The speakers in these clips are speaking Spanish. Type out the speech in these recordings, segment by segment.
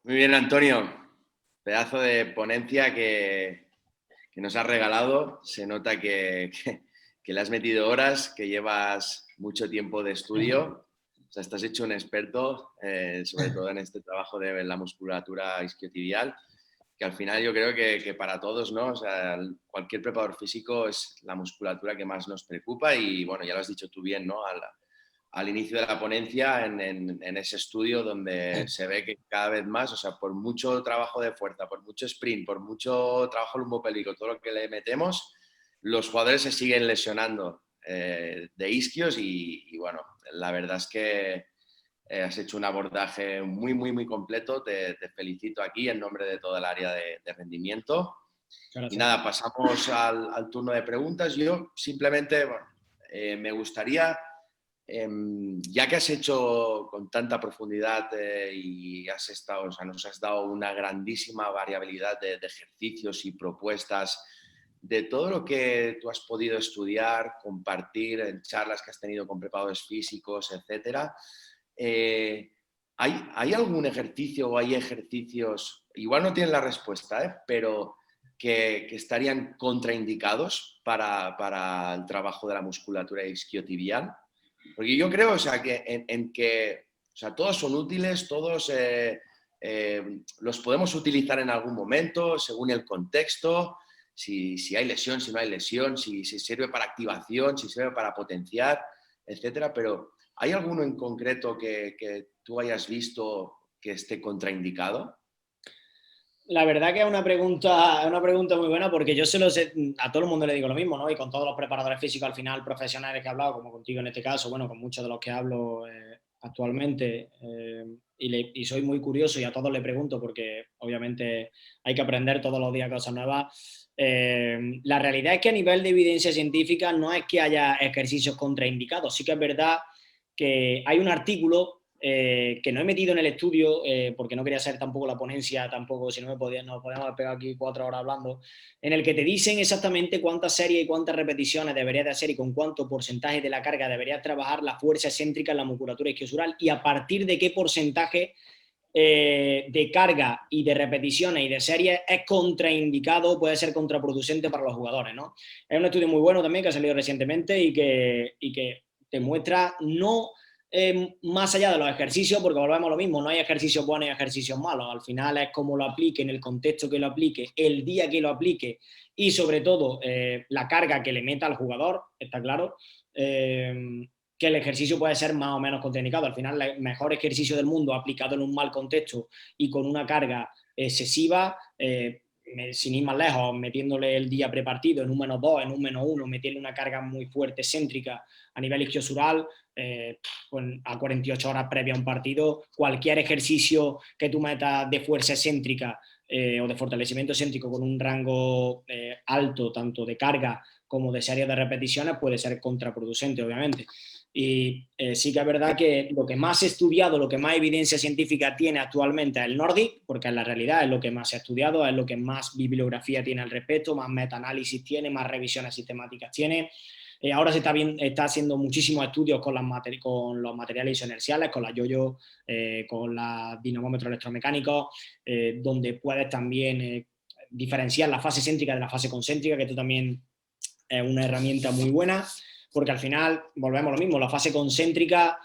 Muy bien, Antonio. Pedazo de ponencia que nos has regalado. Se nota que le has metido horas, que llevas mucho tiempo de estudio. O sea, estás hecho un experto, sobre todo en este trabajo de la musculatura isquiotibial, que al final yo creo que para todos, ¿no? O sea, cualquier preparador físico es la musculatura que más nos preocupa y, bueno, ya lo has dicho tú bien, ¿no? Al inicio de la ponencia, en ese estudio donde se ve que cada vez más, o sea, por mucho trabajo de fuerza, por mucho sprint, por mucho trabajo lumbopélvico, todo lo que le metemos, los jugadores se siguen lesionando de isquios y, bueno, la verdad es que has hecho un abordaje muy, muy, muy completo. Te felicito aquí en nombre de toda el área de rendimiento. Y Gracias. nada, pasamos al turno de preguntas. Yo simplemente, bueno, me gustaría ya que has hecho con tanta profundidad y has estado, o sea, nos has dado una grandísima variabilidad de ejercicios y propuestas, de todo lo que tú has podido estudiar, compartir en charlas que has tenido con preparadores físicos, etcétera, ¿hay algún ejercicio o hay ejercicios, igual no tienes la respuesta, pero que estarían contraindicados para el trabajo de la musculatura isquiotibial? Porque yo creo, o sea, que en que, o sea, todos son útiles, todos los podemos utilizar en algún momento, según el contexto, si hay lesión, si no hay lesión, si sirve para activación, si sirve para potenciar, etcétera. Pero ¿hay alguno en concreto que tú hayas visto que esté contraindicado? La verdad que es una pregunta muy buena porque yo se lo sé, a todo el mundo le digo lo mismo, ¿no? Y con todos los preparadores físicos al final profesionales que he hablado, como contigo en este caso, bueno, con muchos de los que hablo actualmente, y soy muy curioso y a todos le pregunto porque obviamente hay que aprender todos los días cosas nuevas. La realidad es que a nivel de evidencia científica no es que haya ejercicios contraindicados, sí que es verdad que hay un artículo que no he metido en el estudio porque no quería hacer tampoco la ponencia, tampoco, si no nos podíamos haber pegado aquí 4 horas hablando, en el que te dicen exactamente cuántas series y cuántas repeticiones deberías de hacer y con cuánto porcentaje de la carga deberías trabajar la fuerza excéntrica en la musculatura isquiosural y a partir de qué porcentaje de carga y de repeticiones y de series es contraindicado, puede ser contraproducente para los jugadores, ¿no? Es un estudio muy bueno también que ha salido recientemente y que te muestra no más allá de los ejercicios, porque volvemos a lo mismo, no hay ejercicios buenos y ejercicios malos, al final es cómo lo aplique, en el contexto que lo aplique, el día que lo aplique y sobre todo la carga que le meta al jugador, está claro, que el ejercicio puede ser más o menos contraindicado. Al final, el mejor ejercicio del mundo aplicado en un mal contexto y con una carga excesiva, sin ir más lejos, metiéndole el día prepartido en un -2, en un -1, metiéndole una carga muy fuerte, céntrica a nivel isquiosural, pues a 48 horas previa a un partido, cualquier ejercicio que tú metas de fuerza excéntrica o de fortalecimiento excéntrico con un rango alto, tanto de carga como de series de repeticiones, puede ser contraproducente, obviamente. Y sí que es verdad que lo que más estudiado, lo que más evidencia científica tiene actualmente es el Nordic, porque en la realidad es lo que más se ha estudiado, es lo que más bibliografía tiene al respecto, más metaanálisis tiene, más revisiones sistemáticas tiene. Ahora está haciendo muchísimos estudios con los materiales inerciales, con la yo-yo, con los dinamómetros electromecánicos, donde puedes también diferenciar la fase céntrica de la fase concéntrica, que esto también es una herramienta muy buena, porque al final, volvemos a lo mismo, la fase concéntrica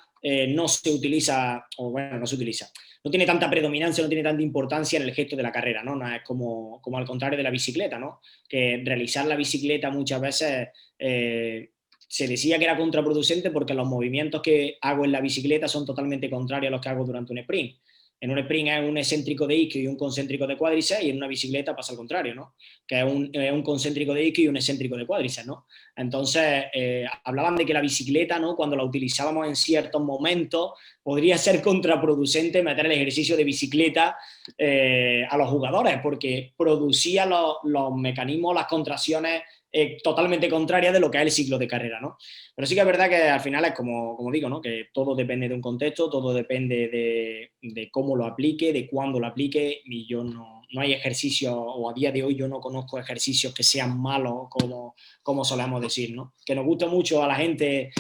no se utiliza, o bueno, no se utiliza, no tiene tanta predominancia, no tiene tanta importancia en el gesto de la carrera, ¿no? No es como al contrario de la bicicleta, ¿no? Que realizar la bicicleta muchas veces se decía que era contraproducente porque los movimientos que hago en la bicicleta son totalmente contrarios a los que hago durante un sprint. En un sprint es un excéntrico de isquio y un concéntrico de cuádriceps, y en una bicicleta pasa al contrario, ¿no? Que es un concéntrico de isquio y un excéntrico de cuádriceps, ¿no? Entonces, hablaban de que la bicicleta, ¿no? Cuando la utilizábamos en ciertos momentos, podría ser contraproducente meter el ejercicio de bicicleta a los jugadores, porque producía los mecanismos, las contracciones totalmente contrarias de lo que es el ciclo de carrera, ¿no? Pero sí que es verdad que al final es como digo, ¿no? Que todo depende de un contexto, todo depende de cómo lo aplique, de cuándo lo aplique, y yo no no hay ejercicios, o a día de hoy yo no conozco ejercicios que sean malos, como solemos decir, ¿no? Que nos gusta mucho a la gente,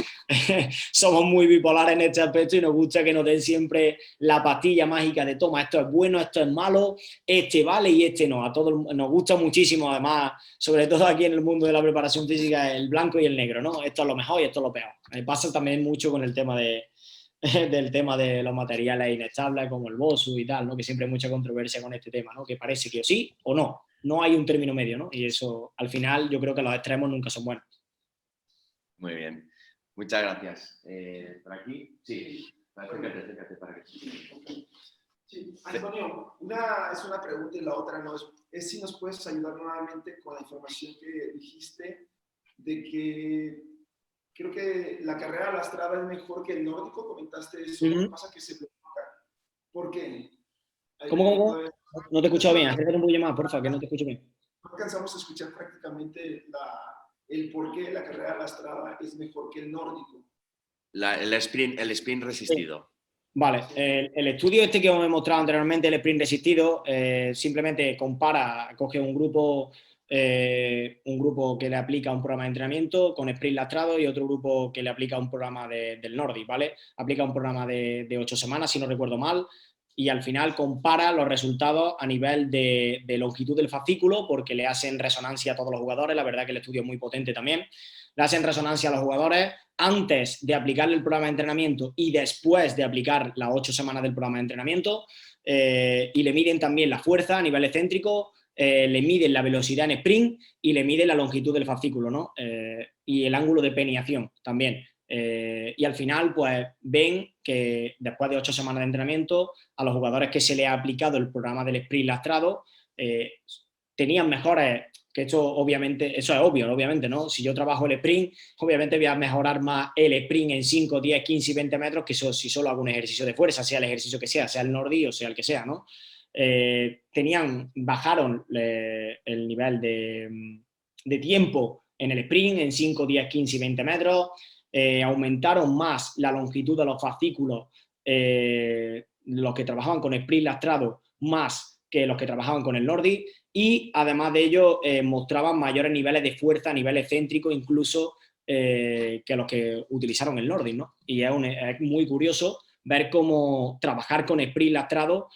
somos muy bipolares en este aspecto y nos gusta que nos den siempre la pastilla mágica de toma, esto es bueno, esto es malo, este vale y este no. A todos nos gusta muchísimo, además, sobre todo aquí en el mundo de la preparación física, el blanco y el negro, ¿no? Esto es lo mejor y esto es lo peor. Me pasa también mucho con el tema del tema de los materiales inestables como el BOSU y tal, ¿no? Que siempre hay mucha controversia con este tema, ¿no? Que parece que o sí o no, no hay un término medio, ¿no? Y eso, al final, yo creo que los extremos nunca son buenos. Muy bien, muchas gracias. ¿Por aquí? Sí, acércate para que... Sí, Antonio, es una pregunta y la otra no es si nos puedes ayudar nuevamente con la información que dijiste de que creo que la carrera lastrada es mejor que el nórdico, comentaste eso, lo que pasa que se bloquea. ¿Por qué? ¿Cómo? No te he escuchado bien, acércate un poquillo más, porfa, que no te escucho bien. No alcanzamos a escuchar prácticamente el por qué la carrera lastrada es mejor que el nórdico. El sprint resistido. Sí. Vale, el estudio este que os he mostrado anteriormente, el sprint resistido, simplemente coge un grupo que le aplica un programa de entrenamiento con sprint lastrado y otro grupo que le aplica un programa del Nordic, ¿vale? Aplica un programa de 8 semanas, si no recuerdo mal, y al final compara los resultados a nivel de longitud del fascículo, porque le hacen resonancia a todos los jugadores. La verdad que el estudio es muy potente también. Le hacen resonancia a los jugadores antes de aplicarle el programa de entrenamiento y después de aplicar las 8 semanas del programa de entrenamiento, y le miden también la fuerza a nivel excéntrico, le miden la velocidad en sprint y le miden la longitud del fascículo, ¿no? Y el ángulo de peniación también. Y al final, pues ven que después de 8 semanas de entrenamiento, a los jugadores que se les ha aplicado el programa del sprint lastrado, tenían mejores, que esto obviamente, eso es obvio, obviamente, ¿no? Si yo trabajo el sprint, obviamente voy a mejorar más el sprint en 5, 10, 15 y 20 metros que si solo hago un ejercicio de fuerza, sea el ejercicio que sea el Nordi o sea el que sea, ¿no? Bajaron el nivel de tiempo en el sprint en 5, 10, 15 y 20 metros, aumentaron más la longitud de los fascículos, los que trabajaban con sprint lastrado más que los que trabajaban con el Nordic, y además de ello mostraban mayores niveles de fuerza a nivel excéntrico incluso que los que utilizaron el Nordic, ¿no? Y es muy curioso ver cómo trabajar con sprint lastrado,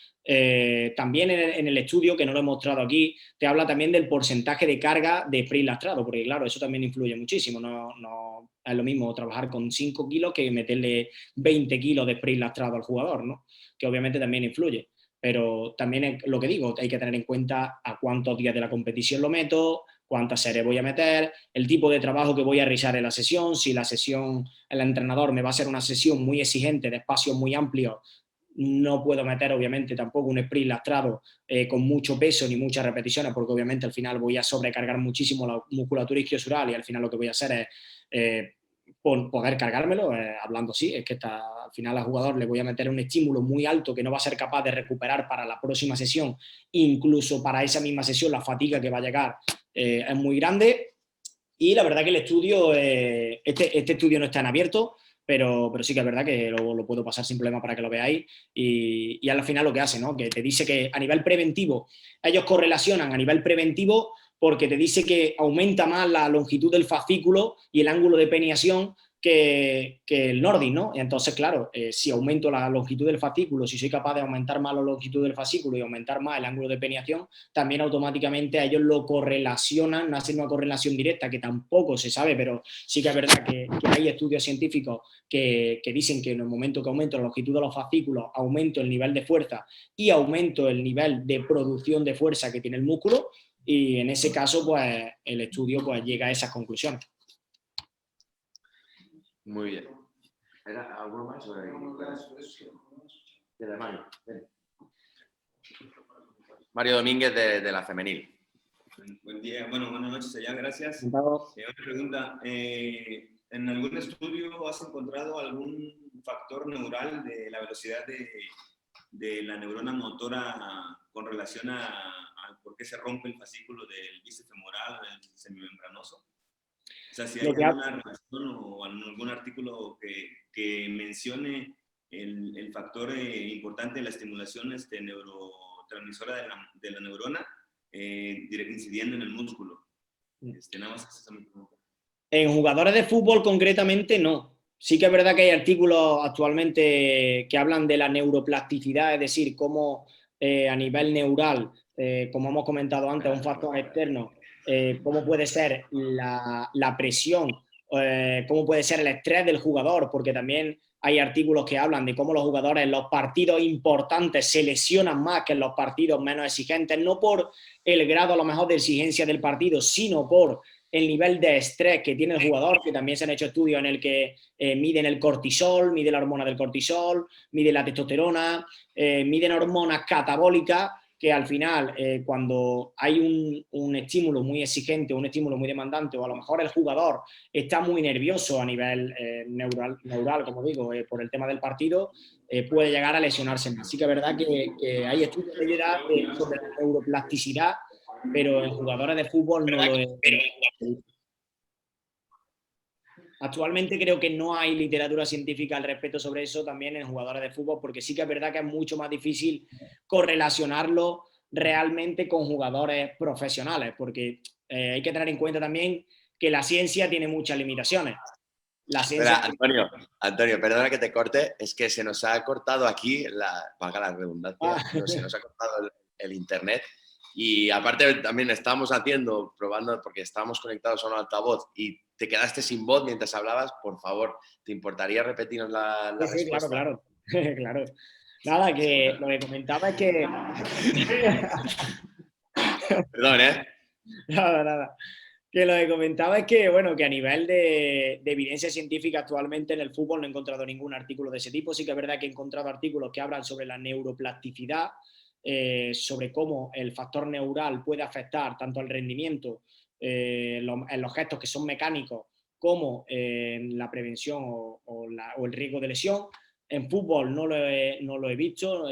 también en el estudio, que no lo he mostrado aquí, te habla también del porcentaje de carga de sprint lastrado, porque claro, eso también influye muchísimo, no es lo mismo trabajar con 5 kilos que meterle 20 kilos de sprint lastrado al jugador, ¿no? Que obviamente también influye. Pero también es lo que digo, hay que tener en cuenta a cuántos días de la competición lo meto, cuántas series voy a meter, el tipo de trabajo que voy a realizar en la sesión, si la sesión, el entrenador me va a hacer una sesión muy exigente de espacios muy amplios, no puedo meter obviamente tampoco un sprint lastrado con mucho peso ni muchas repeticiones, porque obviamente al final voy a sobrecargar muchísimo la musculatura isquiosural y al final lo que voy a hacer es poder cargármelo, hablando así, es que al final al jugador le voy a meter un estímulo muy alto que no va a ser capaz de recuperar para la próxima sesión, incluso para esa misma sesión la fatiga que va a llegar es muy grande. Y la verdad que el estudio, este estudio no está en abierto, pero sí que es verdad que lo puedo pasar sin problema para que lo veáis, y al final lo que hace, ¿no? Que te dice que a nivel preventivo, ellos correlacionan a nivel preventivo porque te dice que aumenta más la longitud del fascículo y el ángulo de peniación que el Nordic, ¿no? Y entonces, claro, si aumento la longitud del fascículo, si soy capaz de aumentar más la longitud del fascículo y aumentar más el ángulo de peniación, también automáticamente a ellos lo correlacionan, no hacen una correlación directa que tampoco se sabe, pero sí que es verdad que hay estudios científicos que dicen que en el momento que aumento la longitud de los fascículos, aumento el nivel de fuerza y aumento el nivel de producción de fuerza que tiene el músculo, y en ese caso, pues, el estudio pues, llega a esas conclusiones. Muy bien. ¿Era alguno más? De Mario. Mario Domínguez de la Femenil. Buen día, bueno, buenas noches allá, gracias. Una pregunta, ¿en algún estudio has encontrado algún factor neural de la velocidad de la neurona motora con relación a por qué se rompe el fascículo del bíceps femoral o del semimembranoso? O sea, si hay alguna relación o algún artículo que mencione el factor importante de la estimulación neurotransmisora de la neurona, incidiendo en el músculo. Nada más esa es mi pregunta. En jugadores de fútbol concretamente no. Sí que es verdad que hay artículos actualmente que hablan de la neuroplasticidad, es decir, cómo a nivel neural, como hemos comentado antes, un factor externo, cómo puede ser la presión, cómo puede ser el estrés del jugador, porque también hay artículos que hablan de cómo los jugadores en los partidos importantes se lesionan más que en los partidos menos exigentes, no por el grado a lo mejor de exigencia del partido, sino por el nivel de estrés que tiene el jugador, que también se han hecho estudios en el que miden el cortisol, miden la hormona del cortisol, miden la testosterona, miden hormonas catabólicas, que al final, cuando hay un estímulo muy exigente, un estímulo muy demandante, o a lo mejor el jugador está muy nervioso a nivel neural, como digo, por el tema del partido, puede llegar a lesionarse más. Sí que es verdad que hay estudios sobre la neuroplasticidad, pero en jugadores de fútbol no lo es. Actualmente creo que no hay literatura científica al respecto sobre eso también en jugadores de fútbol, porque sí que es verdad que es mucho más difícil correlacionarlo realmente con jugadores profesionales, porque hay que tener en cuenta también que la ciencia tiene muchas limitaciones. La ciencia... Espera, Antonio, perdona que te corte, es que se nos ha cortado aquí, valga la redundancia, se nos ha cortado el internet. Y aparte también estábamos probando, porque estábamos conectados a un altavoz y te quedaste sin voz mientras hablabas. Por favor, ¿te importaría repetirnos la respuesta? Claro, claro. Nada, que lo que comentaba es que... Perdón, ¿eh? Nada. Que lo que comentaba es que, bueno, que a nivel de evidencia científica actualmente en el fútbol no he encontrado ningún artículo de ese tipo. Sí que es verdad que he encontrado artículos que hablan sobre la neuroplasticidad, sobre cómo el factor neural puede afectar tanto al rendimiento en los gestos que son mecánicos como en la prevención o el riesgo de lesión. En fútbol no lo he visto,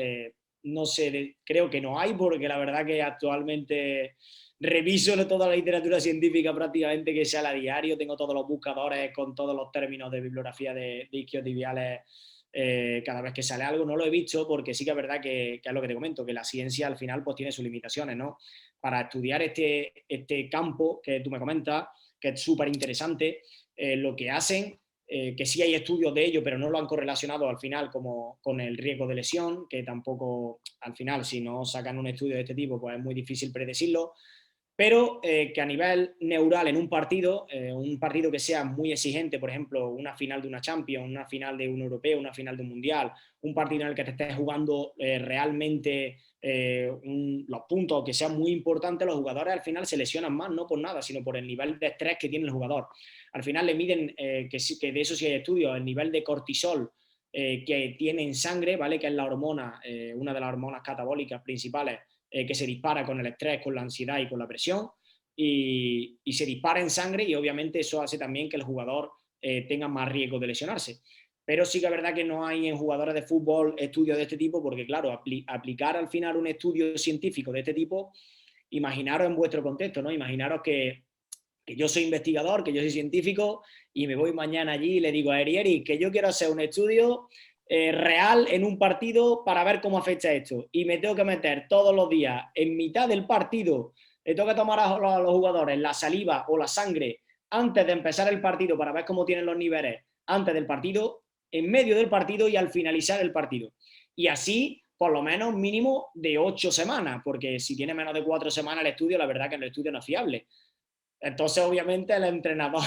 no sé, creo que no hay, porque la verdad que actualmente reviso toda la literatura científica prácticamente que sale a diario, tengo todos los buscadores con todos los términos de bibliografía de isquiotibiales cada vez que sale algo. No lo he visto porque sí que es verdad que es lo que te comento, que la ciencia al final pues tiene sus limitaciones, ¿no? Para estudiar este campo que tú me comentas, que es súper interesante, lo que hacen, que sí hay estudios de ello, pero no lo han correlacionado al final como con el riesgo de lesión, que tampoco al final si no sacan un estudio de este tipo pues es muy difícil predecirlo, pero que a nivel neural en un partido que sea muy exigente, por ejemplo, una final de una Champions, una final de un europeo, una final de un mundial, un partido en el que te estés jugando realmente los puntos que sean muy importantes, los jugadores al final se lesionan más, no por nada, sino por el nivel de estrés que tiene el jugador. Al final le miden, que de eso sí hay estudios, el nivel de cortisol que tiene en sangre, ¿vale? Que es la hormona, una de las hormonas catabólicas principales, que se dispara con el estrés, con la ansiedad y con la presión, y se dispara en sangre, y obviamente eso hace también que el jugador tenga más riesgo de lesionarse. Pero sí que es verdad que no hay en jugadores de fútbol estudios de este tipo, porque claro, aplicar al final un estudio científico de este tipo, imaginaros en vuestro contexto, ¿no? Imaginaros que yo soy investigador, que yo soy científico, y me voy mañana allí y le digo a Eri, que yo quiero hacer un estudio real en un partido para ver cómo afecta esto. Y me tengo que meter todos los días en mitad del partido, le tengo que tomar a los jugadores la saliva o la sangre antes de empezar el partido para ver cómo tienen los niveles antes del partido, en medio del partido y al finalizar el partido. Y así, por lo menos mínimo de 8 semanas, porque si tiene menos de 4 semanas el estudio, la verdad que el estudio no es fiable. Entonces, obviamente, el entrenador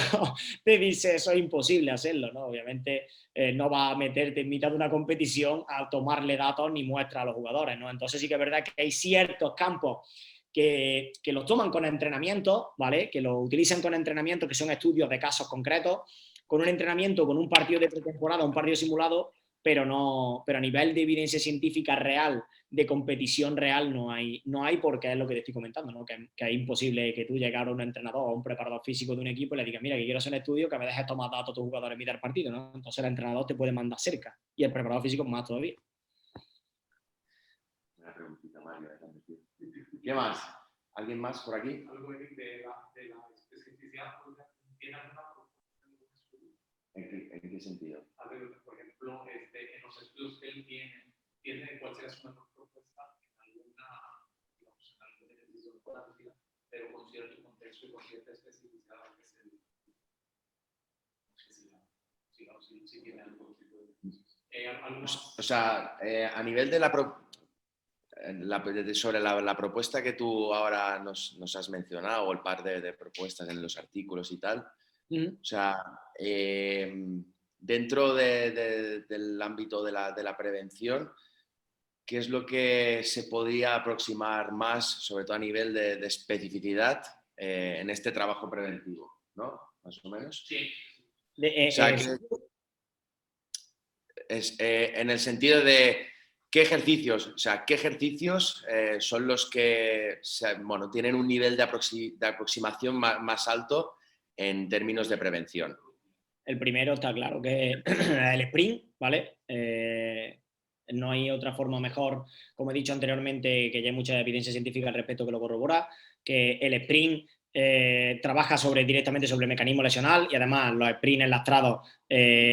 te dice eso es imposible hacerlo, ¿no? Obviamente no va a meterte en mitad de una competición a tomarle datos ni muestras a los jugadores, ¿no? Entonces sí que es verdad que hay ciertos campos que los toman con entrenamiento, ¿vale? Que lo utilizan con entrenamiento, que son estudios de casos concretos, con un entrenamiento, con un partido de pretemporada, un partido simulado, pero a nivel de evidencia científica real, de competición real, no hay porque es lo que te estoy comentando, ¿no? Que es imposible que tú llegar a un entrenador o a un preparador físico de un equipo y le digas, mira, que quiero hacer un estudio que me dejes tomar datos a tus jugadores en mitad del partido, ¿no? Entonces el entrenador te puede mandar cerca y el preparador físico más todavía. Una preguntita, Mario. ¿Qué más? ¿Alguien más por aquí? Algo de la especificidad, ¿tiene alguna ¿En qué sentido? Por ejemplo, en los estudios que él tiene ¿cuál sería su mejor propuesta en alguna con la rutina, pero con cierto contexto y con cierta especificidad que es el... Si tiene algo tipo de... O sea, a nivel de sobre la propuesta que tú ahora nos has mencionado, o el par de propuestas en los artículos y tal, o sea, dentro del ámbito de la prevención, ¿qué es lo que se podría aproximar más, sobre todo a nivel de especificidad, en este trabajo preventivo, ¿no? Más o menos. Sí. O sea, en el sentido de qué ejercicios son los que tienen un nivel de aproximación más alto en términos de prevención. El primero está claro que es el sprint, ¿vale? No hay otra forma mejor, como he dicho anteriormente, que ya hay mucha evidencia científica al respecto que lo corrobora, que el sprint trabaja directamente sobre el mecanismo lesional y además los sprints enlastrados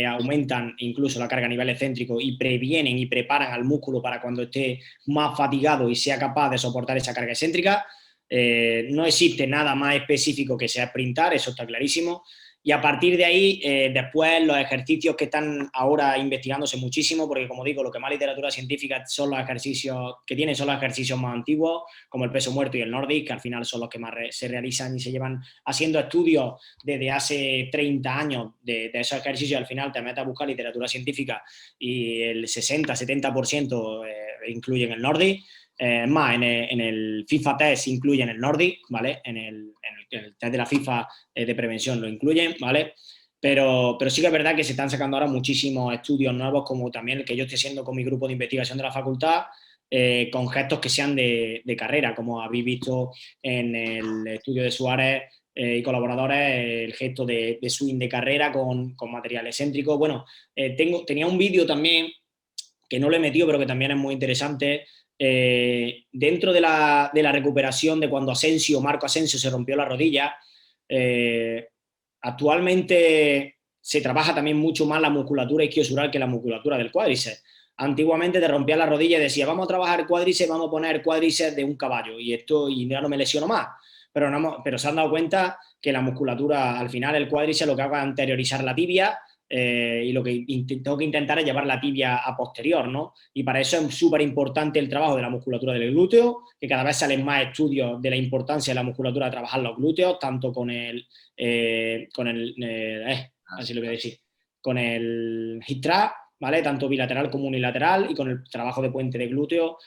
aumentan incluso la carga a nivel excéntrico y previenen y preparan al músculo para cuando esté más fatigado y sea capaz de soportar esa carga excéntrica. No existe nada más específico que sea sprintar, eso está clarísimo. Y a partir de ahí, después los ejercicios que están ahora investigándose muchísimo, porque como digo, lo que más literatura científica son los ejercicios que tienen son los ejercicios más antiguos, como el peso muerto y el Nordic, que al final son los que más se realizan y se llevan haciendo estudios desde hace 30 años de esos ejercicios. Al final te metes a buscar literatura científica y el 60-70% incluyen el Nordic. Más, en el FIFA test incluyen el Nordic, ¿vale? En el test de la FIFA de prevención lo incluyen, ¿vale? Pero sí que es verdad que se están sacando ahora muchísimos estudios nuevos, como también el que yo estoy haciendo con mi grupo de investigación de la facultad, con gestos que sean de carrera, como habéis visto en el estudio de Suárez y colaboradores, el gesto de swing de carrera con material excéntrico. Bueno, tenía un vídeo también que no lo he metido, pero que también es muy interesante. Dentro de la recuperación de cuando Marco Asensio se rompió la rodilla, actualmente se trabaja también mucho más la musculatura isquiosural que la musculatura del cuádriceps. Antiguamente te rompía la rodilla y decía, vamos a trabajar el cuádriceps, vamos a poner cuádriceps de un caballo y ya no me lesiono más. Pero se han dado cuenta que la musculatura, al final el cuádriceps lo que haga es anteriorizar la tibia, y lo que tengo que intentar es llevar la tibia a posterior, ¿no? Y para eso es súper importante el trabajo de la musculatura del glúteo, que cada vez salen más estudios de la importancia de la musculatura de trabajar los glúteos, tanto con el así lo voy a decir, con el hip thrust, ¿vale? Tanto bilateral como unilateral, y con el trabajo de puente de glúteo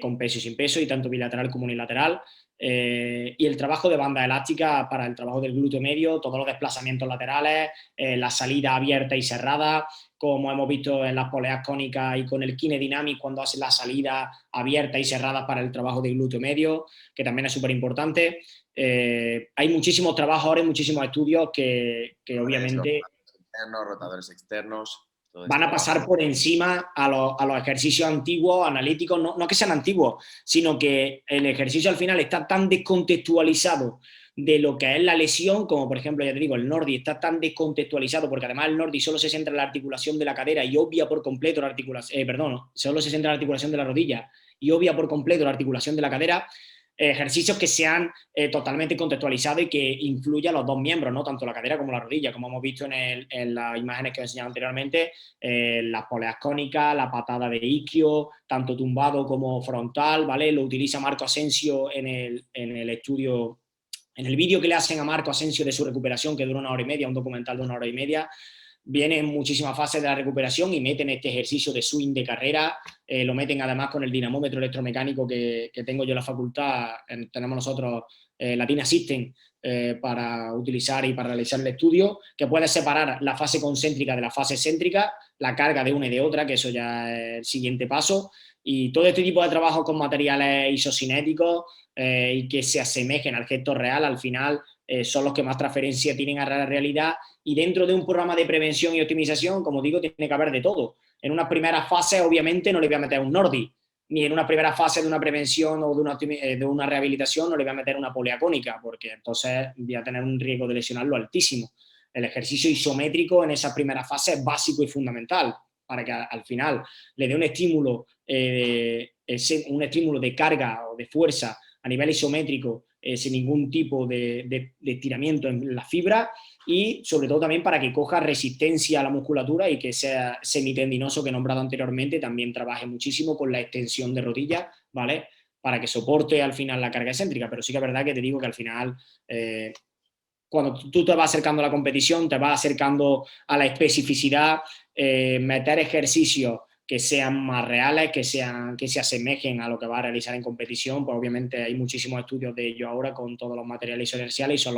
con peso y sin peso, y tanto bilateral como unilateral. Y el trabajo de banda elástica para el trabajo del glúteo medio, todos los desplazamientos laterales, la salida abierta y cerrada, como hemos visto en las poleas cónicas y con el Kinedynamic cuando hacen la salida abierta y cerrada para el trabajo del glúteo medio, que también es súper importante. Hay muchísimos trabajos ahora y muchísimos estudios que obviamente rotadores externos, van a pasar por encima a los ejercicios antiguos, analíticos, no que sean antiguos, sino que el ejercicio al final está tan descontextualizado de lo que es la lesión, como por ejemplo, ya te digo, el Nordic está tan descontextualizado, porque además el Nordic solo se centra en la articulación de la cadera y obvia por completo la articulación, solo se centra en la articulación de la rodilla y obvia por completo la articulación de la cadera. Ejercicios que sean totalmente contextualizados y que influyan los dos miembros, ¿no? Tanto la cadera como la rodilla, como hemos visto en las imágenes que os he enseñado anteriormente, las poleas cónicas, la patada de isquio, tanto tumbado como frontal, ¿vale? Lo utiliza Marco Asensio en el estudio, en el vídeo que le hacen a Marco Asensio de su recuperación, que dura 1 hora y media, un documental de 1 hora y media. Vienen muchísimas fases de la recuperación y meten este ejercicio de swing de carrera, lo meten además con el dinamómetro electromecánico que tengo yo en la facultad, tenemos nosotros la TINA System para utilizar y para realizar el estudio, que puede separar la fase concéntrica de la fase excéntrica, la carga de una y de otra, que eso ya es el siguiente paso, y todo este tipo de trabajo con materiales isocinéticos y que se asemejen al gesto real, al final son los que más transferencia tienen a la realidad. Y dentro de un programa de prevención y optimización, como digo, tiene que haber de todo. En unas primeras fases, obviamente, no le voy a meter un Nordic, ni en una primera fase de una prevención o de una rehabilitación no le voy a meter una polea cónica, porque entonces voy a tener un riesgo de lesionarlo altísimo. El ejercicio isométrico en esa primera fase es básico y fundamental para que al final le dé un estímulo de carga o de fuerza a nivel isométrico sin ningún tipo de estiramiento en la fibra, y sobre todo también para que coja resistencia a la musculatura y que sea semitendinoso, que he nombrado anteriormente, también trabaje muchísimo con la extensión de rodilla, ¿vale? Para que soporte al final la carga excéntrica. Pero sí que es verdad que te digo que al final, cuando tú te vas acercando a la competición, te vas acercando a la especificidad, meter ejercicios que sean más reales, que se asemejen a lo que va a realizar en competición. Pues obviamente hay muchísimos estudios de ello ahora con todos los materiales inerciales, y son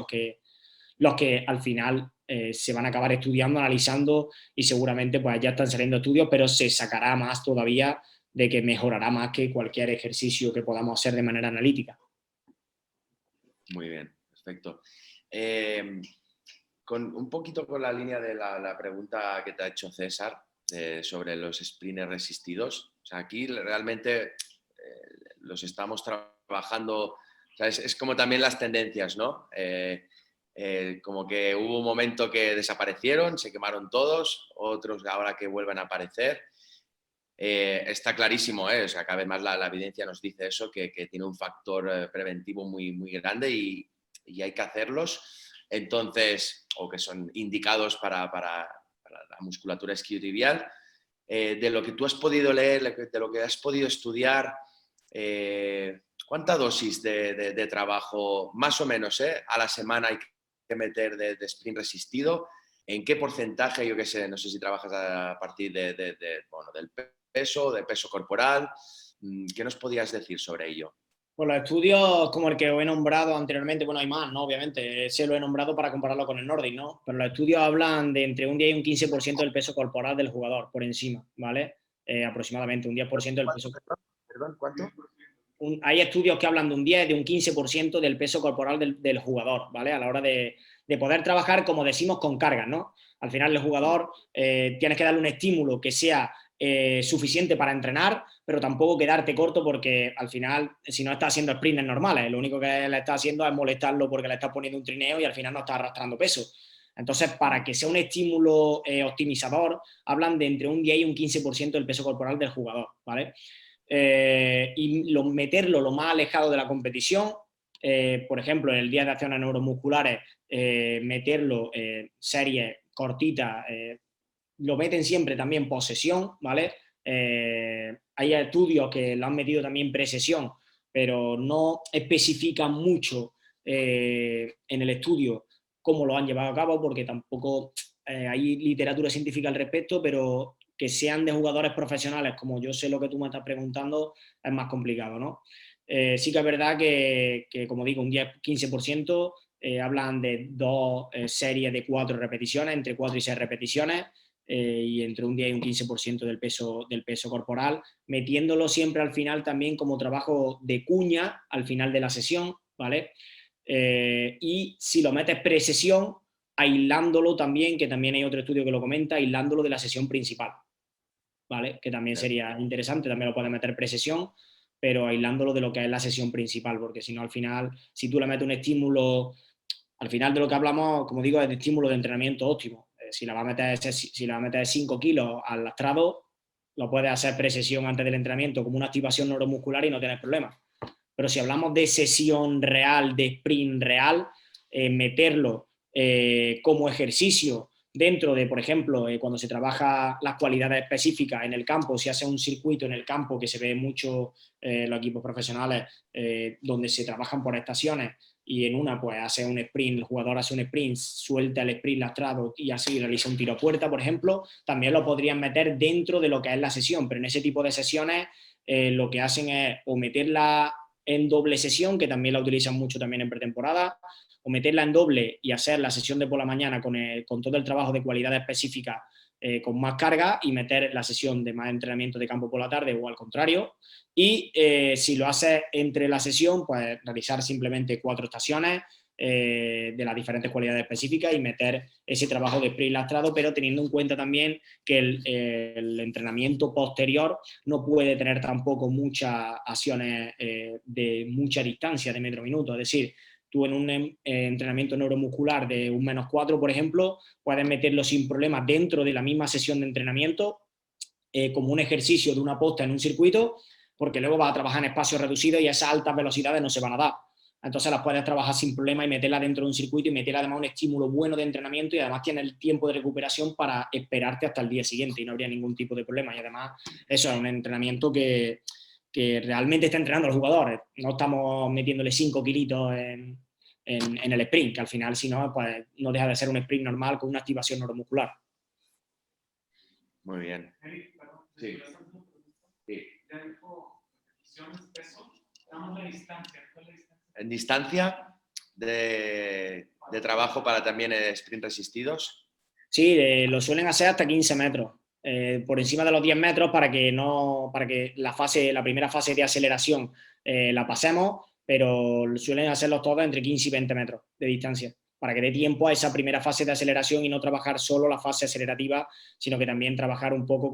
los que al final se van a acabar estudiando, analizando, y seguramente pues ya están saliendo estudios, pero se sacará más todavía, de que mejorará más que cualquier ejercicio que podamos hacer de manera analítica. Muy bien, perfecto. Un poquito con la línea de la pregunta que te ha hecho César sobre los sprints resistidos. O sea, aquí realmente los estamos trabajando, o sea, es como también las tendencias, ¿no? Como que hubo un momento que desaparecieron, se quemaron todos, otros ahora que vuelven a aparecer. Está clarísimo, o sea, cada vez más la evidencia nos dice eso, que tiene un factor preventivo muy, muy grande, y hay que hacerlos. Entonces, o que son indicados para la musculatura isquiotibial. De lo que tú has podido leer, de lo que has podido estudiar, ¿cuánta dosis de trabajo, más o menos, a la semana hay que meter de sprint resistido? ¿En qué porcentaje? Yo qué sé, no sé si trabajas a partir del peso corporal. ¿Qué nos podías decir sobre ello? Pues los estudios como el que os he nombrado anteriormente, bueno, hay más, ¿no? Obviamente, ese lo he nombrado para compararlo con el Nordic, ¿no? Pero los estudios hablan de entre un 10 y un 15% del peso corporal del jugador, por encima, ¿vale? Aproximadamente un 10% del peso. Perdón, ¿cuánto? Hay estudios que hablan de un 10, de un 15% del peso corporal del jugador, ¿vale? A la hora de poder trabajar, como decimos, con cargas, ¿no? Al final el jugador tienes que darle un estímulo que sea suficiente para entrenar, pero tampoco quedarte corto, porque al final, si no está haciendo sprints normales, lo único que le está haciendo es molestarlo porque le está poniendo un trineo y al final no está arrastrando peso. Entonces, para que sea un estímulo optimizador, hablan de entre un 10 y un 15% del peso corporal del jugador, ¿vale? Y meterlo lo más alejado de la competición, por ejemplo, en el día de acciones neuromusculares, meterlo series cortitas, lo meten siempre también posesión, ¿vale? Hay estudios que lo han metido también precesión, pero no especifican mucho en el estudio cómo lo han llevado a cabo, porque tampoco hay literatura científica al respecto, pero que sean de jugadores profesionales, como yo sé lo que tú me estás preguntando, es más complicado, ¿no? Sí que es verdad que como digo, un 10-15%, hablan de dos series de 4 repeticiones, entre 4 y 6 repeticiones, y entre un 10 y un 15% del peso corporal, metiéndolo siempre al final también como trabajo de cuña al final de la sesión, ¿vale? Y si lo metes precesión, aislándolo también, que también hay otro estudio que lo comenta, aislándolo de la sesión principal, ¿vale? Que también sería interesante, también lo puedes meter precesión, pero aislándolo de lo que es la sesión principal, porque si no, al final, si tú le metes un estímulo, al final de lo que hablamos, como digo, es de estímulo de entrenamiento óptimo. Si la vas a meter 5 kilos al lastrado, lo puedes hacer precesión antes del entrenamiento como una activación neuromuscular y no tienes problemas. Pero si hablamos de sesión real, de sprint real, meterlo como ejercicio dentro de, por ejemplo, cuando se trabaja las cualidades específicas en el campo, si hace un circuito en el campo, que se ve mucho los equipos profesionales, donde se trabajan por estaciones, y en una pues hace un sprint, el jugador hace un sprint, suelta el sprint lastrado y así realiza un tiro a puerta, por ejemplo, también lo podrían meter dentro de lo que es la sesión, pero en ese tipo de sesiones lo que hacen es o meterla en doble sesión, que también la utilizan mucho también en pretemporada, o meterla en doble y hacer la sesión de por la mañana con todo el trabajo de cualidad específica con más carga, y meter la sesión de más entrenamiento de campo por la tarde, o al contrario. Y si lo haces entre la sesión, pues realizar simplemente 4 estaciones de las diferentes cualidades específicas y meter ese trabajo de sprint lastrado, pero teniendo en cuenta también que el entrenamiento posterior no puede tener tampoco muchas acciones de mucha distancia, de metro minuto. Es decir, tú en un entrenamiento neuromuscular de un -4, por ejemplo, puedes meterlo sin problemas dentro de la misma sesión de entrenamiento como un ejercicio de una posta en un circuito, porque luego vas a trabajar en espacios reducidos y esas altas velocidades no se van a dar. entonces las puedes trabajar sin problema y meterla dentro de un circuito y meter además un estímulo bueno de entrenamiento y además tienes el tiempo de recuperación para esperarte hasta el día siguiente y no habría ningún tipo de problema. Y además eso es un entrenamiento que realmente está entrenando al jugador. No estamos metiéndole 5 kilitos en el sprint, que al final si no, pues no deja de ser un sprint normal con una activación neuromuscular. Muy bien. Eric, perdón, Sí. Sí. Ya dijo repeticiones, peso. Damos la distancia. ¿Cuál es la distancia? En distancia de trabajo para también sprint resistidos. Sí, lo suelen hacer hasta 15 metros. Por encima de los 10 metros para que la primera fase de aceleración la pasemos, pero suelen hacerlos todos entre 15 y 20 metros de distancia, para que dé tiempo a esa primera fase de aceleración y no trabajar solo la fase acelerativa, sino que también trabajar un poco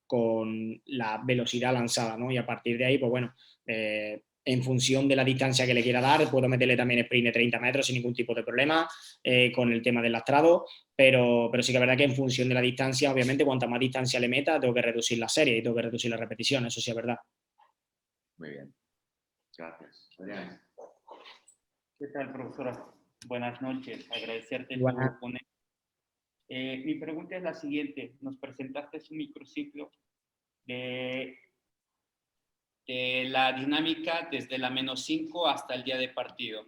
con la velocidad lanzada, ¿no? Y a partir de ahí, pues bueno, en función de la distancia que le quiera dar, puedo meterle también sprint de 30 metros sin ningún tipo de problema, con el tema del lastrado, pero sí que es verdad que en función de la distancia, obviamente, cuanta más distancia le meta, tengo que reducir la serie y tengo que reducir la repetición, eso sí es verdad. Muy bien. Gracias. Adrián. ¿Qué tal, profesora? Buenas noches. Agradecerte Buenas. tu ponencia. Mi pregunta es la siguiente. Nos presentaste un microciclo de la dinámica desde la -5 hasta el día de partido.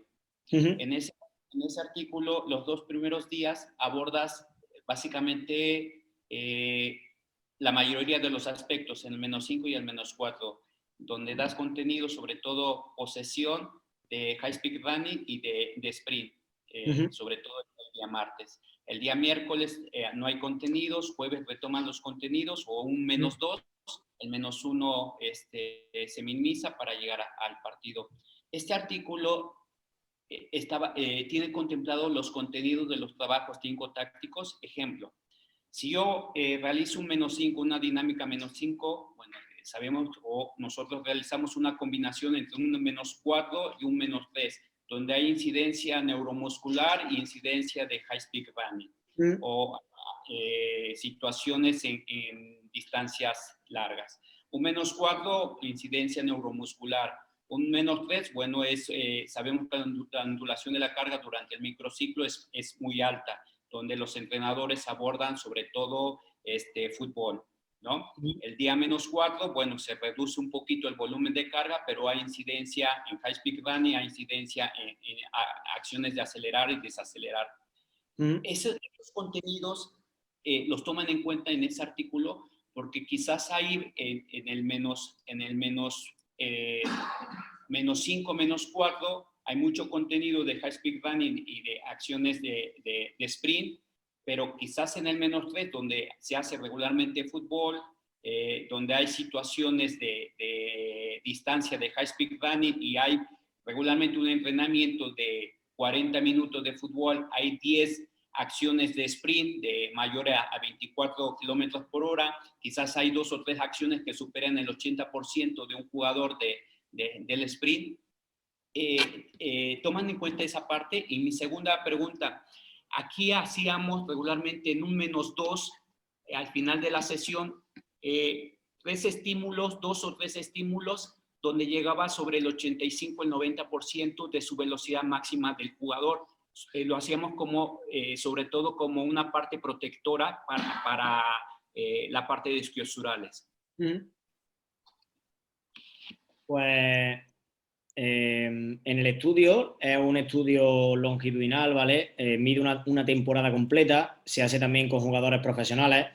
En ese artículo, los 2 primeros días abordas básicamente la mayoría de los aspectos en el -5 y el -4, donde das contenido sobre todo posesión de high speed running y de sprint, sobre todo el día martes. El día miércoles no hay contenidos, jueves retoman los contenidos o un -2, el -1 se minimiza para llegar al partido. Este artículo tiene contemplado los contenidos de los trabajos técnico-tácticos. Ejemplo, si yo realizo un -5, una dinámica -5, bueno, sabemos o nosotros realizamos una combinación entre un -4 y un -3, donde hay incidencia neuromuscular y incidencia de high speed running, o situaciones en distancias largas. Un -4, incidencia neuromuscular. Un -3, bueno, sabemos que la ondulación de la carga durante el microciclo es muy alta, donde los entrenadores abordan sobre todo fútbol, ¿no? El día -4, bueno, se reduce un poquito el volumen de carga, pero hay incidencia en high speed running, hay incidencia en acciones de acelerar y desacelerar. Esos contenidos los toman en cuenta en ese artículo porque quizás hay en el -5, -4, hay mucho contenido de high speed running y de acciones de sprint, pero quizás en el -3, donde se hace regularmente fútbol, donde hay situaciones de distancia de high speed running y hay regularmente un entrenamiento de 40 minutos de fútbol, hay 10 acciones de sprint de mayor a 24 kilómetros por hora, quizás hay 2 o 3 acciones que superan el 80% de un jugador del sprint. Toman en cuenta esa parte. Y mi segunda pregunta, aquí hacíamos regularmente en un -2 al final de la sesión 3 estímulos, 2 o 3 estímulos, donde llegaba sobre el 85, el 90% de su velocidad máxima del jugador. Lo hacíamos como, sobre todo como una parte protectora para la parte de isquiosurales. Pues en el estudio, es un estudio longitudinal, ¿vale? Mide una temporada completa, se hace también con jugadores profesionales.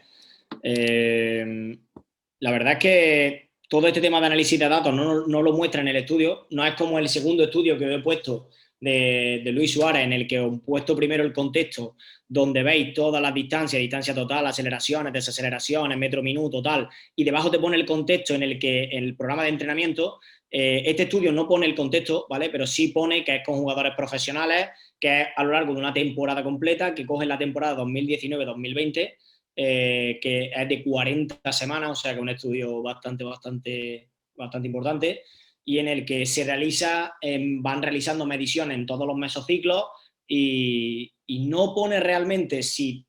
La verdad es que todo este tema de análisis de datos no lo muestra en el estudio, no es como el segundo estudio que os he puesto de Luis Suárez, en el que os he puesto primero el contexto, donde veis todas las distancias, distancia total, aceleraciones, desaceleraciones, metro minuto, tal, y debajo te pone el contexto en el que el programa de entrenamiento. Este estudio no pone el contexto, ¿vale? Pero sí pone que es con jugadores profesionales, que es a lo largo de una temporada completa, que cogen la temporada 2019-2020, que es de 40 semanas, o sea que es un estudio bastante importante, y en el que se van realizando mediciones en todos los mesociclos y no pone realmente si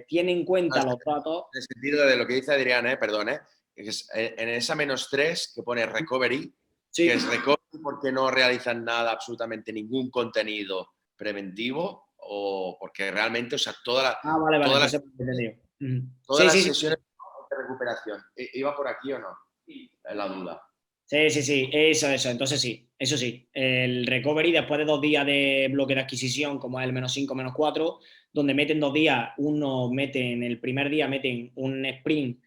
tiene en cuenta los datos. En el sentido de lo que dice Adrián, perdón, en esa -3 que pone recovery, Sí. que es recovery, porque no realizan nada, absolutamente ningún contenido preventivo, o porque realmente, o sea, Vale, todas entendido. las sesiones de recuperación. ¿Iba por aquí o no? Sí. Es la duda. Sí, eso, entonces sí, eso sí. El recovery después de 2 días de bloque de adquisición, como es el -5, -4, donde meten 2 días, el primer día meten un sprint,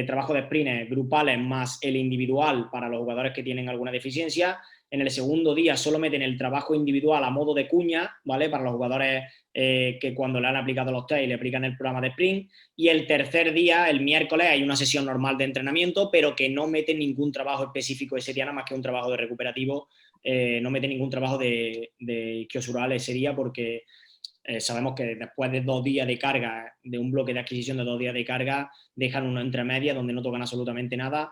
trabajo de sprints grupales más el individual para los jugadores que tienen alguna deficiencia. En el segundo día solo meten el trabajo individual a modo de cuña, ¿vale? Para los jugadores que cuando le han aplicado los test le aplican el programa de sprint. Y el tercer día, el miércoles, hay una sesión normal de entrenamiento, pero que no meten ningún trabajo específico ese día, nada más que un trabajo de recuperativo. No meten ningún trabajo de isquiosural ese día porque sabemos que después de 2 días de carga, de un bloque de adquisición de 2 días de carga, dejan una entremedia donde no tocan absolutamente nada,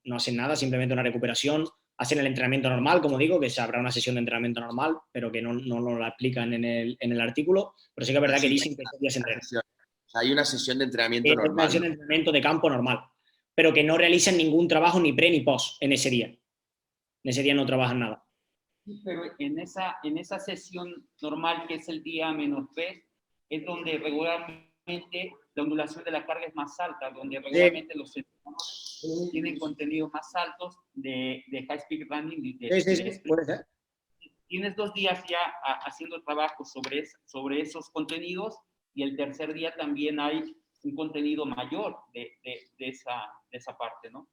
no hacen nada, simplemente una recuperación. Hacen el entrenamiento normal, como digo, que se habrá una sesión de entrenamiento normal, pero que no nos la explican en el artículo. Pero sí que es verdad que dicen que ese día se entrena. O sea, hay una sesión de entrenamiento normal. Una sesión de entrenamiento de campo normal, pero que no realizan ningún trabajo ni pre ni post en ese día. En ese día no trabajan nada. Pero en esa sesión normal, que es el día -3, es donde regularmente la ondulación de la carga es más alta, donde regularmente los entrenadores tienen contenidos más altos de high speed running. Sí, puede ser. Tienes 2 días ya haciendo trabajo sobre esos contenidos, y el tercer día también hay un contenido mayor de esa parte, ¿no?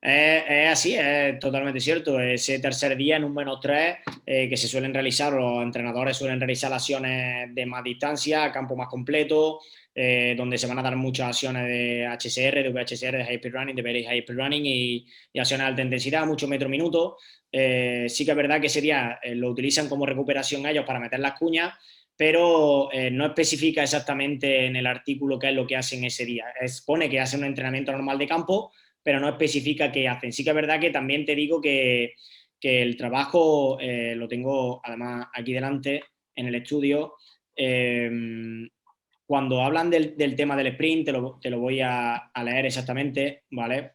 Es así, es totalmente cierto. Ese tercer día en un -3 que se suelen realizar, los entrenadores suelen realizar acciones de más distancia, a campo más completo, donde se van a dar muchas acciones de HSR, de VHSR, de High Speed Running, de Very High Speed Running y acciones de alta intensidad, mucho metro-minuto. Sí que es verdad que ese día lo utilizan como recuperación ellos para meter las cuñas, pero no especifica exactamente en el artículo qué es lo que hacen ese día. Pone que hacen un entrenamiento normal de campo, pero no especifica qué hacen. Sí que es verdad que también te digo que el trabajo lo tengo además aquí delante en el estudio. Cuando hablan del tema del sprint, te lo voy a leer exactamente, ¿vale?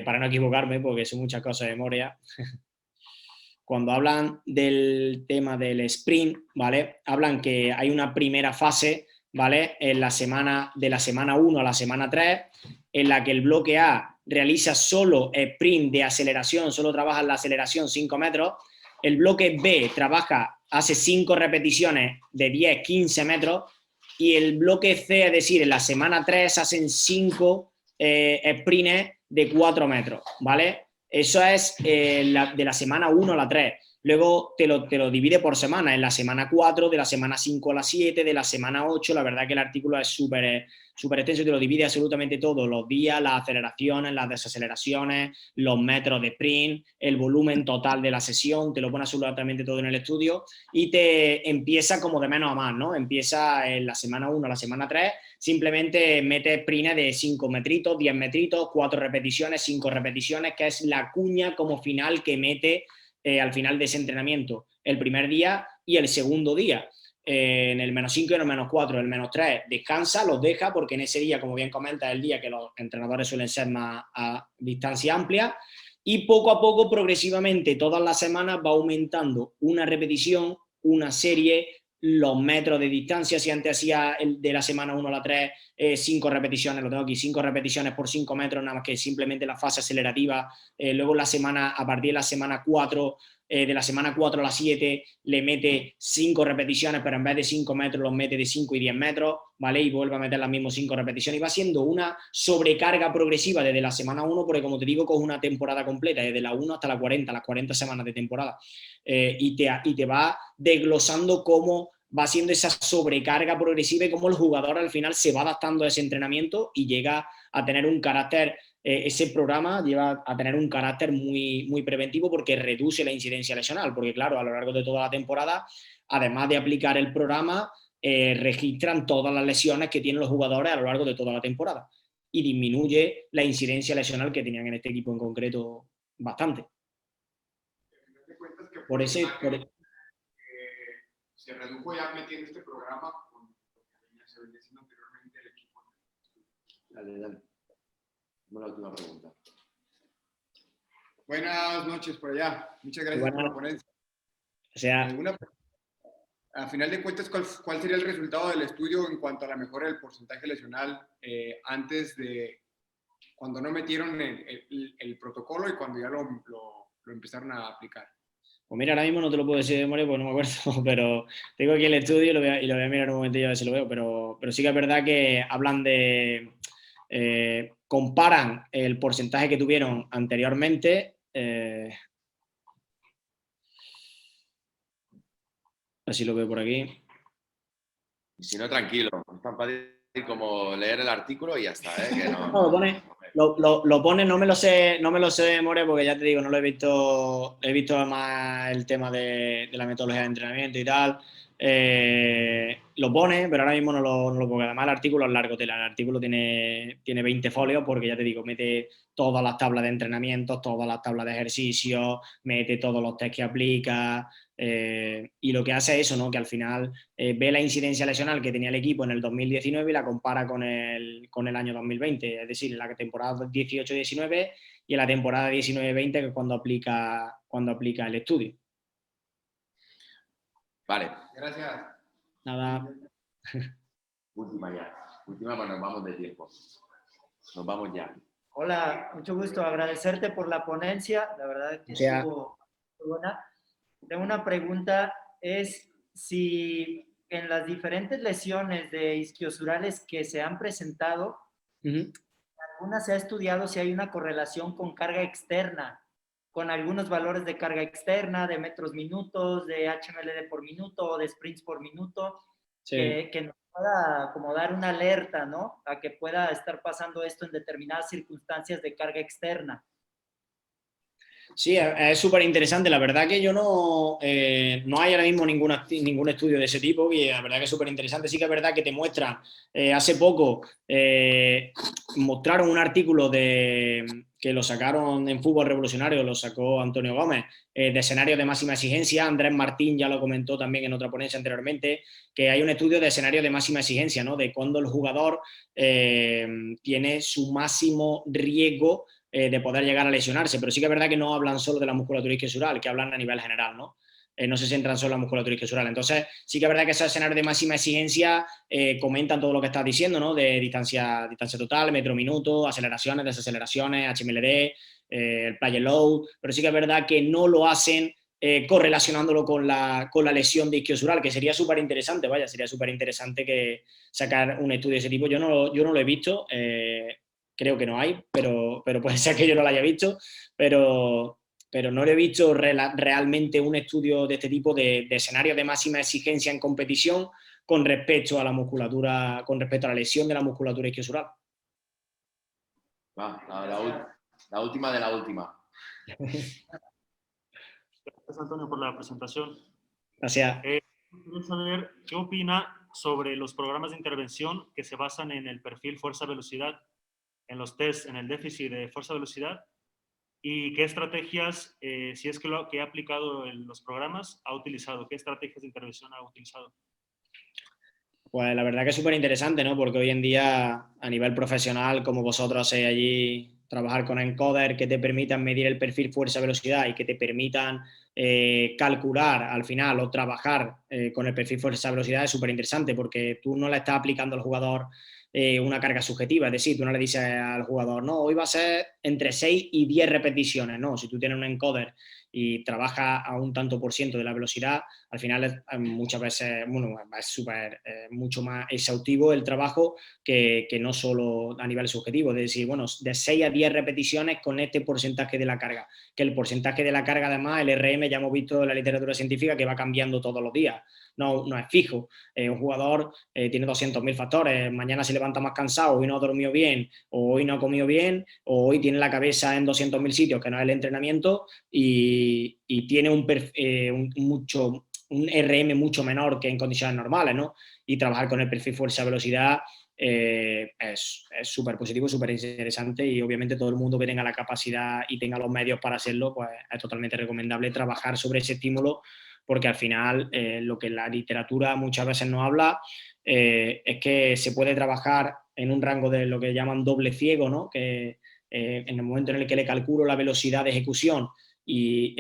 Para no equivocarme, porque son muchas cosas de memoria. Cuando hablan del tema del sprint, ¿vale? Hablan que hay una primera fase, ¿vale? De la semana 1 a la semana 3, en la que el bloque A realiza solo sprint de aceleración, solo trabaja en la aceleración 5 metros. El bloque B hace 5 repeticiones de 10, 15 metros. Y el bloque C, es decir, en la semana 3 hacen 5 sprints de 4 metros, ¿vale? Eso es de la semana 1 a la 3. Luego te lo divide por semana, en la semana 4, de la semana 5 a la 7, de la semana 8. La verdad que el artículo es súper extenso, te lo divide absolutamente todo, los días, las aceleraciones, las desaceleraciones, los metros de sprint, el volumen total de la sesión, te lo pone absolutamente todo en el estudio y te empieza como de menos a más, ¿no? Empieza en la semana 1 a la semana 3, simplemente mete sprint de 5 metritos, 10 metritos, 4 repeticiones, 5 repeticiones, que es la cuña como final que mete al final de ese entrenamiento, el primer día y el segundo día. En el -5 y en el -4, el -3 descansa, los deja, porque en ese día, como bien comenta, es el día que los entrenadores suelen ser más a distancia amplia, y poco a poco, progresivamente, todas las semanas va aumentando una repetición, una serie, los metros de distancia. Si antes hacía de la semana 1 a la 3 5 repeticiones, lo tengo aquí, 5 repeticiones por 5 metros, nada más que simplemente la fase acelerativa. Luego a partir de la semana 4, de la semana 4 a la 7 le mete 5 repeticiones, pero en vez de 5 metros los mete de 5 y 10 metros, ¿vale? Y vuelve a meter las mismas 5 repeticiones y va siendo una sobrecarga progresiva desde la semana 1, porque como te digo, coge una temporada completa, desde la 1 hasta la 40, las 40 semanas de temporada, y te va desglosando cómo va siendo esa sobrecarga progresiva y cómo el jugador al final se va adaptando a ese entrenamiento y llega a tener un carácter, ese programa lleva a tener un carácter muy, muy preventivo, porque reduce la incidencia lesional, porque claro, a lo largo de toda la temporada, además de aplicar el programa, registran todas las lesiones que tienen los jugadores a lo largo de toda la temporada y disminuye la incidencia lesional que tenían en este equipo en concreto bastante. Por ese... se redujo ya metiendo este programa con lo que se venía haciendo anteriormente el equipo. Dale. Una última pregunta. Buenas noches por allá. Muchas gracias por la ponencia. O sea, a final de cuentas, ¿cuál sería el resultado del estudio en cuanto a la mejora del porcentaje lesional antes de cuando no metieron el protocolo y cuando ya lo empezaron a aplicar? pues mira, ahora mismo no te lo puedo decir de memoria porque no me acuerdo, pero tengo aquí el estudio y lo voy a mirar un momentillo a ver si lo veo, pero sí que es verdad que hablan de... comparan el porcentaje que tuvieron anteriormente. Así lo veo por aquí. Y si no, tranquilo. Es tan fácil como leer el artículo y ya está, ¿eh? Que no, lo pone, no me lo sé de memoria porque ya te digo, no lo he visto más el tema de la metodología de entrenamiento y tal. Lo pone, pero ahora mismo no lo pongo. Además, el artículo es largo, el artículo tiene 20 folios porque ya te digo, mete todas las tablas de entrenamientos, todas las tablas de ejercicios, mete todos los test que aplica. Y lo que hace es eso, ¿no? Que al final ve la incidencia lesional que tenía el equipo en el 2019 y la compara con el año 2020, es decir, en la temporada 18-19 y en la temporada 19-20, que es cuando aplica el estudio. Vale. Gracias. Nada. Última ya. Última, pues nos vamos de tiempo. Nos vamos ya. Hola, mucho gusto. Agradecerte por la ponencia. La verdad es que estuvo muy buena. Tengo una pregunta, es si en las diferentes lesiones de isquiosurales que se han presentado, alguna se ha estudiado si hay una correlación con carga externa, con algunos valores de carga externa, de metros minutos, de HMLD por minuto o de sprints por minuto, que nos pueda como dar una alerta, ¿no? A que pueda estar pasando esto en determinadas circunstancias de carga externa. Sí, es súper interesante. La verdad que yo no hay ahora mismo ningún estudio de ese tipo y la verdad que es súper interesante. Sí que es verdad que te muestra, hace poco mostraron un artículo que lo sacaron en Fútbol Revolucionario, lo sacó Antonio Gómez, de escenarios de máxima exigencia. Andrés Martín ya lo comentó también en otra ponencia anteriormente, que hay un estudio de escenarios de máxima exigencia, ¿no? De cuando el jugador tiene su máximo riesgo de poder llegar a lesionarse, pero sí que es verdad que no hablan solo de la musculatura isquiosural, que hablan a nivel general, ¿no? No se centran solo en la musculatura isquiosural. Entonces, sí que es verdad que esos escenarios de máxima exigencia comentan todo lo que estás diciendo, ¿no? De distancia total, metro minuto, aceleraciones, desaceleraciones, HMLD, el play and load, pero sí que es verdad que no lo hacen correlacionándolo con la lesión de isquiosural, que sería súper interesante, vaya, sería súper interesante que sacar un estudio de ese tipo. Yo no lo he visto, creo que no hay, pero puede ser que yo no lo haya visto, pero no lo he visto realmente un estudio de este tipo de escenarios de máxima exigencia en competición con respecto a la musculatura, con respecto a la lesión de la musculatura isquiosural. La última de la última. Gracias, Antonio, por la presentación. Gracias. Quiero saber qué opina sobre los programas de intervención que se basan en el perfil fuerza-velocidad, en los tests, en el déficit de fuerza-velocidad, y qué estrategias, si es que lo que ha aplicado en los programas, ha utilizado, qué estrategias de intervención ha utilizado. Pues la verdad que es súper interesante, ¿no? Porque hoy en día, a nivel profesional, como vosotros hacéis allí, trabajar con encoders que te permitan medir el perfil fuerza-velocidad y que te permitan calcular al final o trabajar con el perfil fuerza-velocidad es súper interesante porque tú no le estás aplicando al jugador una carga subjetiva, es decir, tú no le dices al jugador, no, hoy va a ser entre 6 y 10 repeticiones, no, si tú tienes un encoder y trabajas a un tanto por ciento de la velocidad, al final muchas veces, bueno, es súper, mucho más exhaustivo el trabajo que no solo a nivel subjetivo, es decir, bueno, de 6 a 10 repeticiones con este porcentaje de la carga, que el porcentaje de la carga además, el RM ya hemos visto en la literatura científica que va cambiando todos los días, no es fijo, un jugador tiene 200.000 factores, mañana se levanta más cansado, hoy no ha dormido bien, o hoy no ha comido bien, o hoy tiene la cabeza en 200.000 sitios, que no es el entrenamiento, y tiene un RM mucho menor que en condiciones normales, ¿no? Y trabajar con el perfil fuerza-velocidad es súper positivo, súper interesante y obviamente todo el mundo que tenga la capacidad y tenga los medios para hacerlo, pues es totalmente recomendable trabajar sobre ese estímulo porque al final lo que la literatura muchas veces no habla es que se puede trabajar en un rango de lo que llaman doble ciego, ¿no? Que en el momento en el que le calculo la velocidad de ejecución y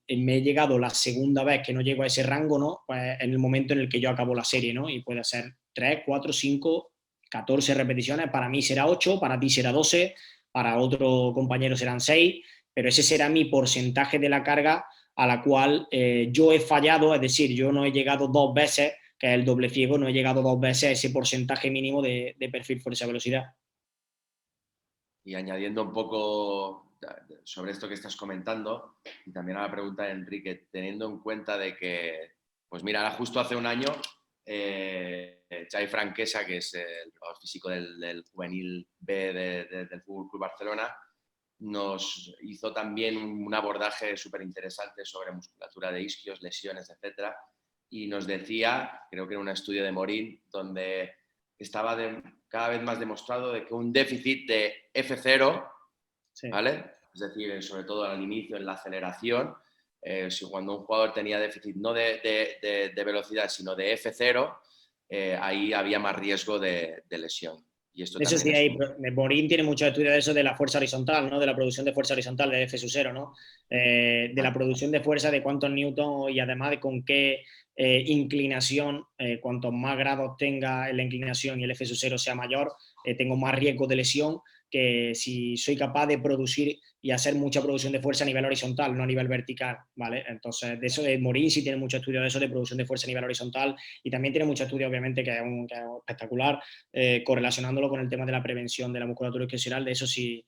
me he llegado la segunda vez que no llego a ese rango, ¿no? Pues en el momento en el que yo acabo la serie, ¿no? Y puede ser 3, 4, 5, 14 repeticiones, para mí será 8, para ti será 12, para otro compañero serán 6, pero ese será mi porcentaje de la carga a la cual yo he fallado, es decir, yo no he llegado 2 veces, que es el doble ciego, no he llegado 2 veces a ese porcentaje mínimo de perfil fuerza-velocidad. Y añadiendo un poco sobre esto que estás comentando, y también a la pregunta de Enrique, teniendo en cuenta de que, pues mira, justo hace un año, Xavi Franquesa, que es el preparador físico del juvenil B del Fútbol Club Barcelona, nos hizo también un abordaje súper interesante sobre musculatura de isquios, lesiones, etcétera, y nos decía, creo que era un estudio de Morín, donde estaba cada vez más demostrado de que un déficit de F0, sí, ¿vale? Es decir, sobre todo al inicio, en la aceleración, si cuando un jugador tenía déficit no de velocidad, sino de F0, ahí había más riesgo de lesión. Y esto eso sí, Morín tiene muchos estudios de eso, de la fuerza horizontal, ¿no? De la producción de fuerza horizontal de F sub 0, ¿no? De la producción de fuerza, de cuántos newtons y además de con qué inclinación, cuantos más grados tenga la inclinación y el F sub 0 sea mayor, tengo más riesgo de lesión que si soy capaz de producir y hacer mucha producción de fuerza a nivel horizontal, no a nivel vertical, ¿vale? Entonces, de eso de Morín sí tiene mucho estudio de eso, de producción de fuerza a nivel horizontal, y también tiene mucho estudio, obviamente, que es espectacular, correlacionándolo con el tema de la prevención de la musculatura isquiosidal. De eso sí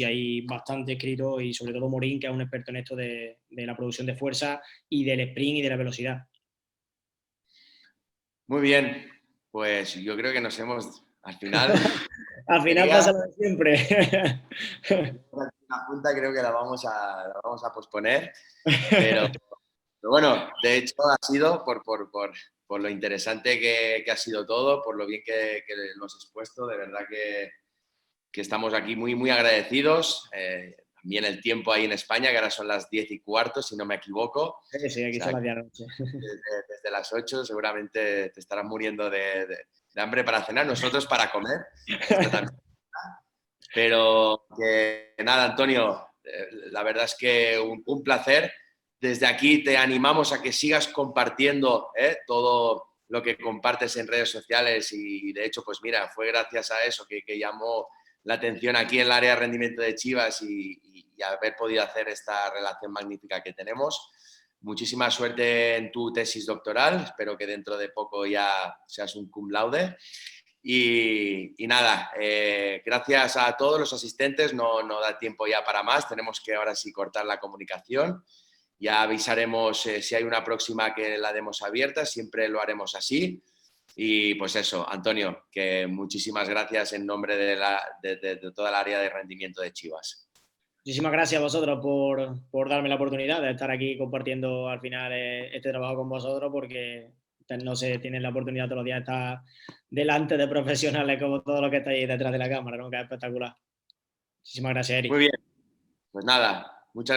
hay bastante escrito, y sobre todo Morín, que es un experto en esto de la producción de fuerza y del sprint y de la velocidad. Muy bien, pues yo creo que nos hemos, al final... Al final pasa lo de siempre. La junta creo que la vamos a posponer, pero bueno, de hecho ha sido por lo interesante que ha sido todo, por lo bien que lo has expuesto, de verdad que estamos aquí muy, muy agradecidos. También el tiempo ahí en España, que ahora son las 10:15, si no me equivoco. Sí, aquí son las 10 de la noche. Desde las 8 seguramente te estarás muriendo de hambre para cenar, nosotros para comer. Pero que nada, Antonio, la verdad es que un placer. Desde aquí te animamos a que sigas compartiendo todo lo que compartes en redes sociales, y de hecho, pues mira, fue gracias a eso que llamó la atención aquí en el área de rendimiento de Chivas y haber podido hacer esta relación magnífica que tenemos. Muchísima suerte en tu tesis doctoral, espero que dentro de poco ya seas un cum laude. Y nada, gracias a todos los asistentes, no da tiempo ya para más, tenemos que ahora sí cortar la comunicación. Ya avisaremos si hay una próxima que la demos abierta, siempre lo haremos así. Y pues eso, Antonio, que muchísimas gracias en nombre de toda el área de rendimiento de Chivas. Muchísimas gracias a vosotros por darme la oportunidad de estar aquí compartiendo al final este trabajo con vosotros, porque no se tienen la oportunidad todos los días de estar delante de profesionales como todos los que estáis detrás de la cámara, ¿no? Que es espectacular. Muchísimas gracias, Eric. Muy bien, pues nada, muchas gracias.